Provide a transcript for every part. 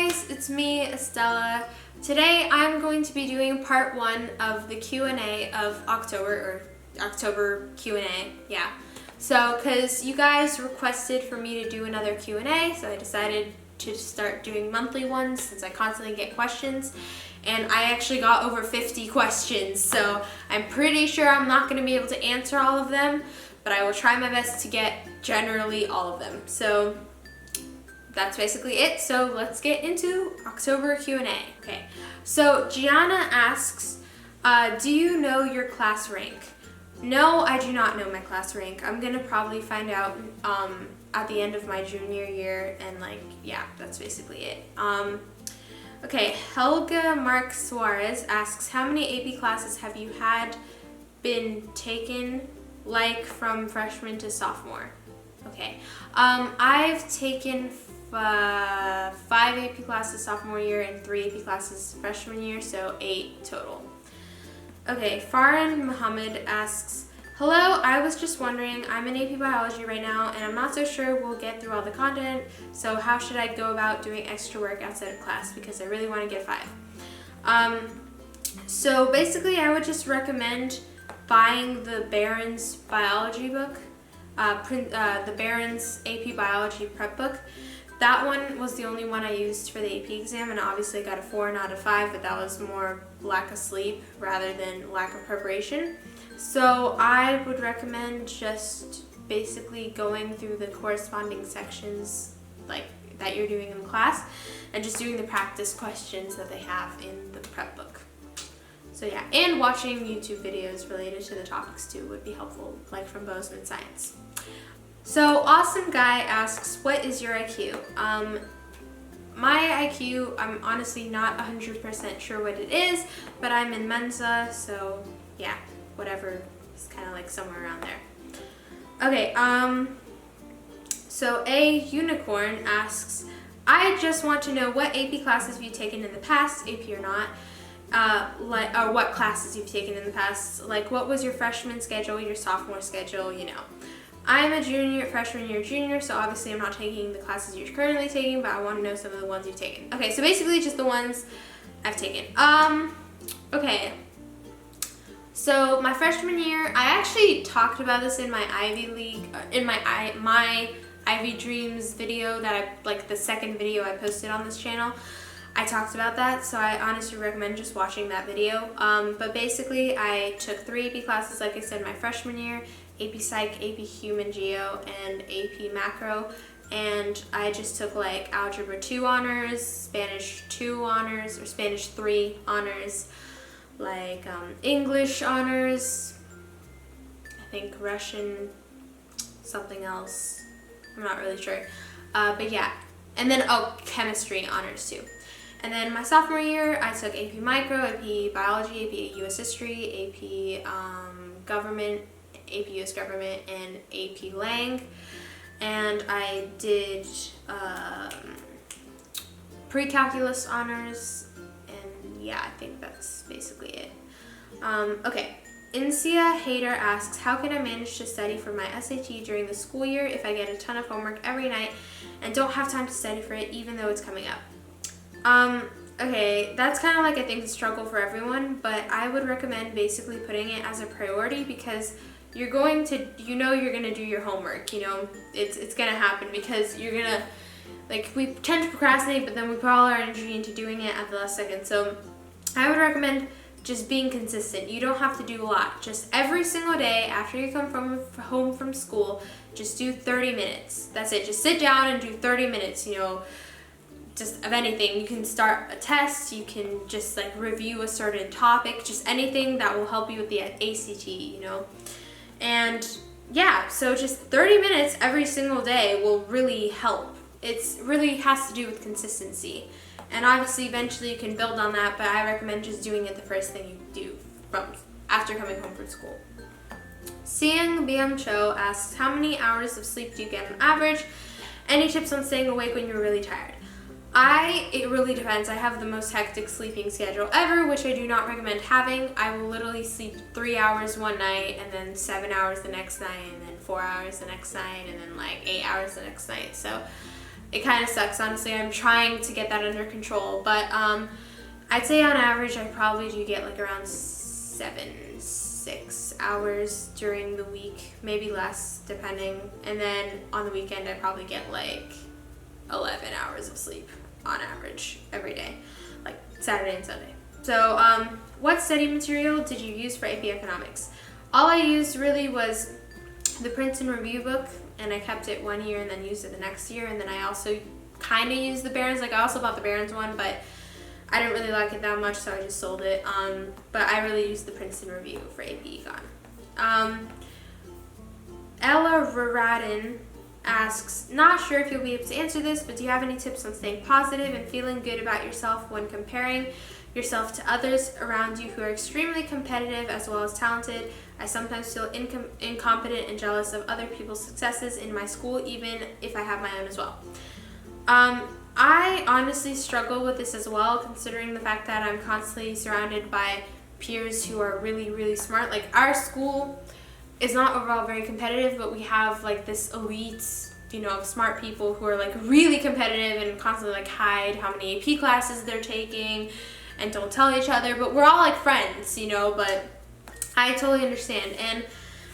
guys, it's me, Estella. Today I'm going to be doing part 1 of the Q&A of October Q&A, yeah. So, because you guys requested for me to do another Q&A, so I decided to start doing monthly ones since I constantly get questions. And I actually got over 50 questions, so I'm pretty sure I'm not going to be able to answer all of them, but I will try my best to get generally all of them. So that's basically it. So let's get into October Q&A. Okay, so Gianna asks, do you know your class rank? No, I do not know my class rank. I'm gonna probably find out at the end of my junior year, and yeah, that's basically it. Okay, Helga Mark Suarez asks, how many AP classes have you been taken, from freshman to sophomore? Okay, I've taken 5 AP classes sophomore year and 3 AP classes freshman year, so 8 total. Okay, Farhan Muhammad asks, hello, I was just wondering, I'm in AP Biology right now and I'm not so sure we'll get through all the content, so how should I go about doing extra work outside of class because I really want to get 5? So basically I would just recommend buying the Barron's Biology book, the Barron's AP Biology prep book. That one was the only one I used for the AP exam, and obviously I got a 4 out of 5, but that was more lack of sleep rather than lack of preparation. So I would recommend just basically going through the corresponding sections that you're doing in class and just doing the practice questions that they have in the prep book. So yeah, and watching YouTube videos related to the topics too would be helpful, like from Bozeman Science. So Awesome Guy asks, what is your IQ? My IQ, I'm honestly not 100% sure what it is, but I'm in Mensa, so yeah, whatever, it's kind of somewhere around there. Okay, so A Unicorn asks, I just want to know what AP classes you've taken in the past, AP or not, or what classes you've taken in the past, what was your freshman schedule, your sophomore schedule, I'm a freshman year junior, so obviously I'm not taking the classes you're currently taking, but I want to know some of the ones you've taken. Okay, so basically just the ones I've taken. Okay. So my freshman year, I actually talked about this in my Ivy League, in my Ivy Dreams video that the second video I posted on this channel. I talked about that, so I honestly recommend just watching that video. But basically, I took 3 AP classes, like I said, my freshman year, AP Psych, AP Human Geo, and AP Macro, and I just took Algebra 2 honors, Spanish 2 honors, or Spanish 3 honors, English honors, I think Russian, something else, I'm not really sure, but yeah, and then, Chemistry honors too. And then my sophomore year, I took AP Micro, AP Biology, AP US History, AP Government, AP US Government, and AP Lang. And I did Pre-Calculus honors, and yeah, I think that's basically it. Okay, Insia Hater asks, how can I manage to study for my SAT during the school year if I get a ton of homework every night and don't have time to study for it even though it's coming up? Okay, that's kind of I think the struggle for everyone, but I would recommend basically putting it as a priority because you're going to, you're going to do your homework, it's going to happen because you're going to, we tend to procrastinate, but then we put all our energy into doing it at the last second. So I would recommend just being consistent. You don't have to do a lot. Just every single day after you come home from school, just do 30 minutes. That's it. Just sit down and do 30 minutes, just of anything. You can start a test, you can just review a certain topic, just anything that will help you with the ACT, And yeah, so just 30 minutes every single day will really help. It's really has to do with consistency. And obviously eventually you can build on that, but I recommend just doing it the first thing you do after coming home from school. Siang Biam Cho asks, how many hours of sleep do you get on average? Any tips on staying awake when you're really tired? It really depends. I have the most hectic sleeping schedule ever, which I do not recommend having. I will literally sleep 3 hours one night, and then 7 hours the next night, and then 4 hours the next night, and then 8 hours the next night. So it kind of sucks, honestly. I'm trying to get that under control, but I'd say on average I probably do get like around 6 hours during the week, maybe less depending, and then on the weekend I probably get like 11 hours of sleep on average every day, like Saturday and Sunday. So what study material did you use for AP Economics? All I used really was the Princeton Review book, and I kept it 1 year and then used it the next year, and then I also kind of used the Barron's. Like I also bought the Barron's one, but I didn't really like it that much, so I just sold it. But I really used the Princeton Review for AP Econ. Ella Raradin asks, not sure if you'll be able to answer this, but do you have any tips on staying positive and feeling good about yourself when comparing yourself to others around you who are extremely competitive as well as talented? I sometimes feel incompetent and jealous of other people's successes in my school, even if I have my own as well. I honestly struggle with this as well, considering the fact that I'm constantly surrounded by peers who are really, really smart. Like our school is not overall very competitive, but we have like this elite, you know, of smart people who are like really competitive and constantly like hide how many AP classes they're taking and don't tell each other, but we're all like friends, you know, but I totally understand. And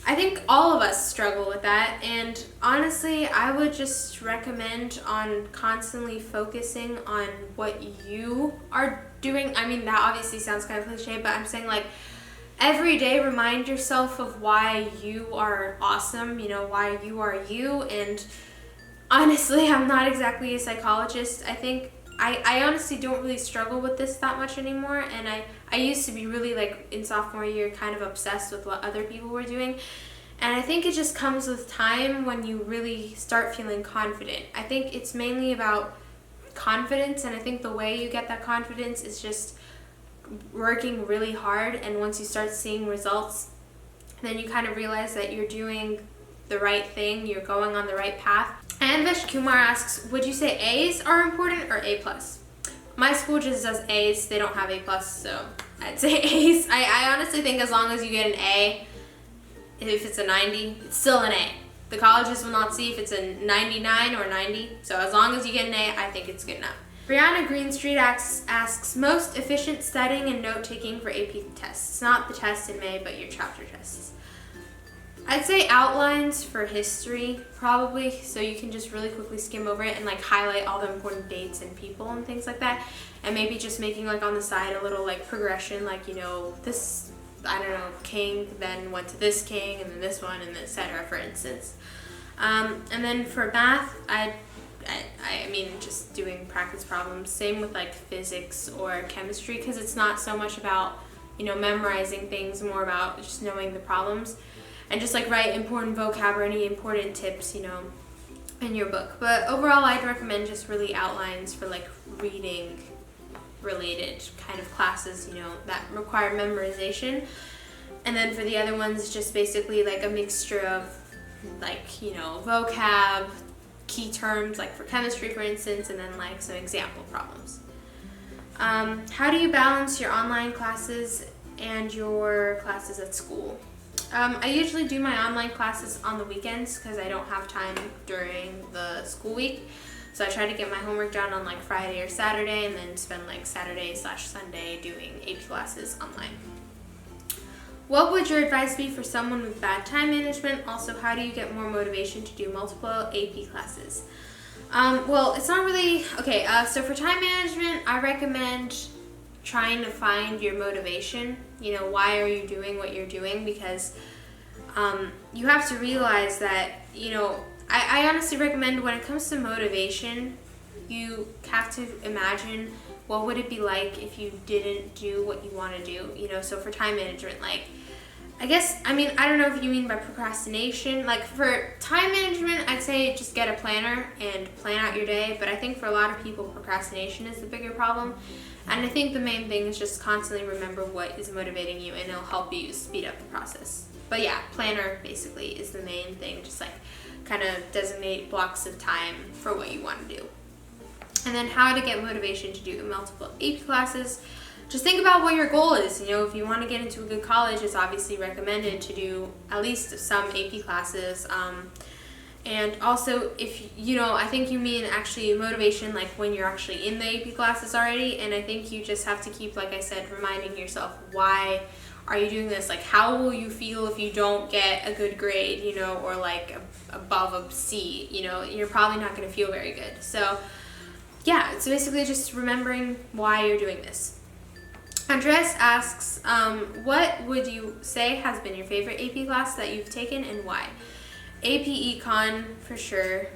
I think all of us struggle with that, and honestly, I would just recommend on constantly focusing on what you are doing. I mean, that obviously sounds kind of cliche, but I'm saying like every day remind yourself of why you are awesome, you know, why you are you. And honestly, I'm not exactly a psychologist. I think I honestly don't really struggle with this that much anymore, and I used to be really, like, in sophomore year, kind of obsessed with what other people were doing, and I think it just comes with time when you really start feeling confident. I think it's mainly about confidence, and I think the way you get that confidence is just working really hard, and once you start seeing results, then you kind of realize that you're doing the right thing, you're going on the right path. Anvesh Kumar asks, would you say A's are important or A+? My school just does A's, they don't have A+, so I'd say A's. I honestly think as long as you get an A, if it's a 90, it's still an A. The colleges will not see if it's a 99 or 90, so as long as you get an A, I think it's good enough. Brianna Greenstreet asks, most efficient studying and note-taking for AP tests, not the test in May, but your chapter tests. I'd say outlines for history, probably, so you can just really quickly skim over it and like highlight all the important dates and people and things like that, and maybe just making like on the side a little like progression, like, you know, this, I don't know, king then went to this king and then this one and etc., for instance. And then for math, I mean, just doing practice problems. Same with like physics or chemistry, because it's not so much about, you know, memorizing things, more about just knowing the problems. And just like write important vocab or any important tips, you know, in your book. But overall, I'd recommend just really outlines for like reading related kind of classes, you know, that require memorization. And then for the other ones, just basically like a mixture of like, you know, vocab, key terms, like for chemistry, for instance, and then like some example problems. How do you balance your online classes and your classes at school? I usually do my online classes on the weekends because I don't have time during the school week. So I try to get my homework done on like Friday or Saturday, and then spend like Saturday/Sunday doing AP classes online. What would your advice be for someone with bad time management? Also, how do you get more motivation to do multiple AP classes? Well, it's not really, okay, so for time management, I recommend trying to find your motivation. You know, why are you doing what you're doing? Because you have to realize that, you know, I honestly recommend when it comes to motivation, you have to imagine what would it be like if you didn't do what you want to do, you know. So for time management, like, I guess, I mean, I don't know if you mean by procrastination. Like for time management, I'd say just get a planner and plan out your day. But I think for a lot of people, procrastination is the bigger problem. And I think the main thing is just constantly remember what is motivating you, and it'll help you speed up the process. But yeah, planner basically is the main thing. Just like kind of designate blocks of time for what you want to do. And then how to get motivation to do multiple AP classes. Just think about what your goal is. You know, if you want to get into a good college, it's obviously recommended to do at least some AP classes. And also, if you know, I think you mean actually motivation, like when you're actually in the AP classes already. And I think you just have to keep, like I said, reminding yourself, why are you doing this? Like, how will you feel if you don't get a good grade, you know, or like above a C? You know, you're probably not going to feel very good. So yeah, it's basically just remembering why you're doing this. Andres asks, what would you say has been your favorite AP class that you've taken and why? AP Econ for sure,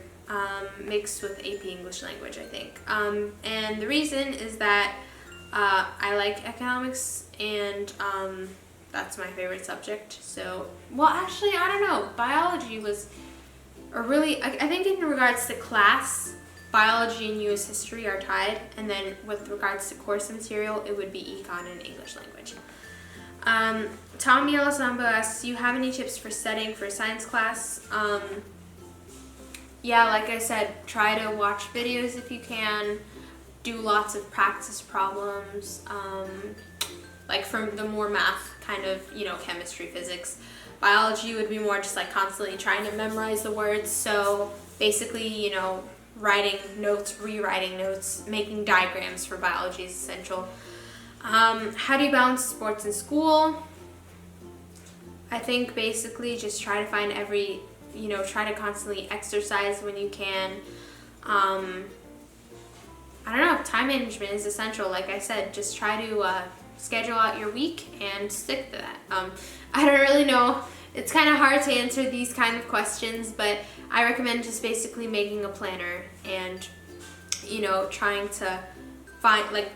mixed with AP English Language, I think. And the reason is that I like economics, and that's my favorite subject. So, well, actually, I don't know. Biology was a really, I think in regards to class, biology and US history are tied, and then with regards to course material, it would be Econ and English Language. Tom Yellosambo asks, do you have any tips for studying for science class? Yeah, like I said, try to watch videos if you can, do lots of practice problems, like from the more math kind of, you know, chemistry, physics. Biology would be more just like constantly trying to memorize the words, so basically, you know, writing notes, rewriting notes, making diagrams for biology is essential. How do you balance sports and school? I think basically just try to find try to constantly exercise when you can. I don't know, time management is essential. Like I said, just try to schedule out your week and stick to that. I don't really know. It's kind of hard to answer these kind of questions, but I recommend just basically making a planner and, you know, trying to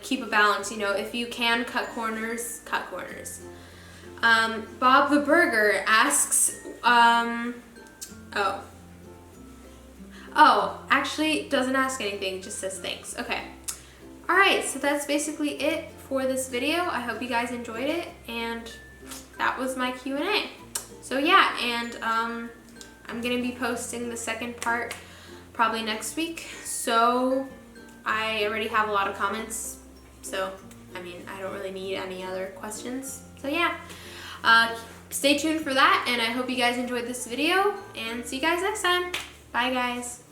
keep a balance. You know, if you can cut corners, cut corners. Bob the Burger asks, actually doesn't ask anything, just says thanks. Okay. Alright, so that's basically it for this video. I hope you guys enjoyed it, and that was my Q&A. So yeah, and I'm gonna be posting the second part probably next week. So I already have a lot of comments, so I mean, I don't really need any other questions. So yeah, stay tuned for that, and I hope you guys enjoyed this video, and see you guys next time. Bye guys.